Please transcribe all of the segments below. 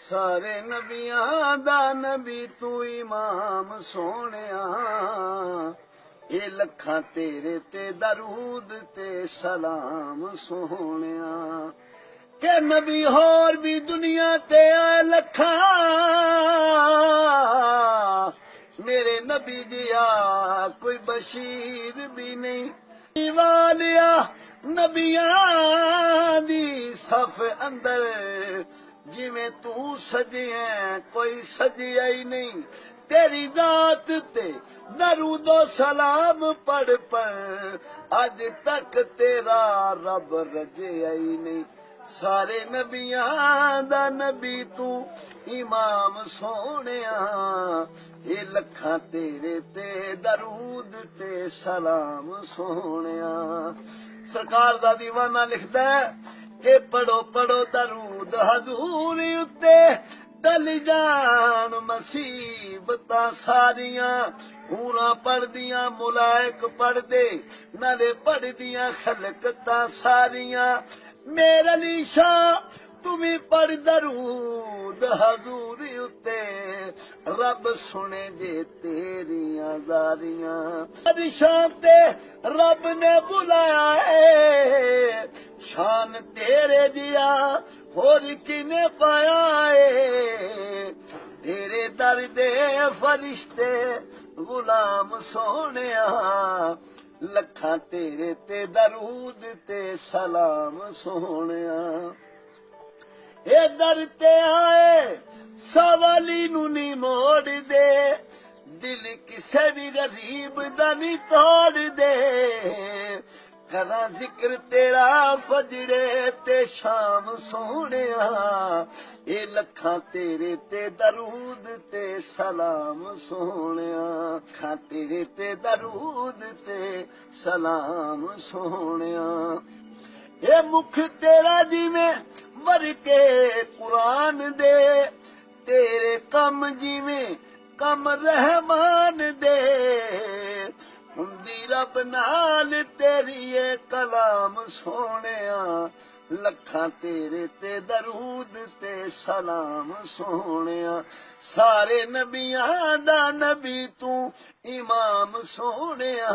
سارے نبیاں دا نبی تو امام سونیا، اے لکھاں تیرے تے درود تے سلام سونیا، کہ نبی ہور بھی دنیا تے آئے لکھاں، میرے نبی دیا کوئی بشیر بھی نہیں، والیا نبیاں دی صف اندر جویں تو سجیاں کوئی سجیا ہی نہیں، تیری ذات تے درود و سلام پڑھ اج تک تیرا رب رجیا ہی نہیں، سارے نبیاں دا نبی تو امام سونیا، اے لکھاں تیرے تے درود تے سلام سونیا۔ سرکار دا دیوانہ لکھدا ہے کہ پڑھو پڑھو درود حضور اتے، ٹل جان مصیبتاں ساریاں، حوراں پڑھ دیاں ملائک پڑھ دے، نالے پڑھ دیاں خلقتاں ساریاں، میرے علی شاہ تمہیں پڑھ درود حضور اتے، رب سنے جے تیریاں زاریاں، شان تے رب نے بلایا ہے، شان تیرے دیا اور کنے پایا ہے، تیرے در دے فرشتے غلام سونیا، لکھاں تیرے تے درود تے سلام سونیا، اے در تے آئے سوالی نو نہیں موڑ دے، دل کسے بھی غریب دا نہیں توڑ دے، کراں ذکر تیرا فجرے تے شام سونیا، اے لکھاں تیرے تے درود تے سلام سونیا، لکھاں تیرے تے درود تے سلام سونیا، اے مکھ تیرا جویں برکے قرآن دے، تیرے کم جویں کم رحمان دے، ہندی رب نال تیری اے کلام سونیا، لکھاں تیرے تے درود تے سلام سونیا، سارے نبیاں دا نبی تو امام سونیا،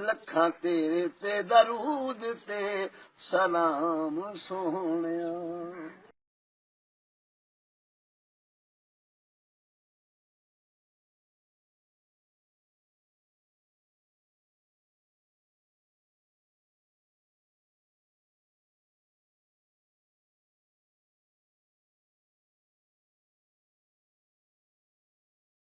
لکھاں تیرے تے درود تے سلام سونیا۔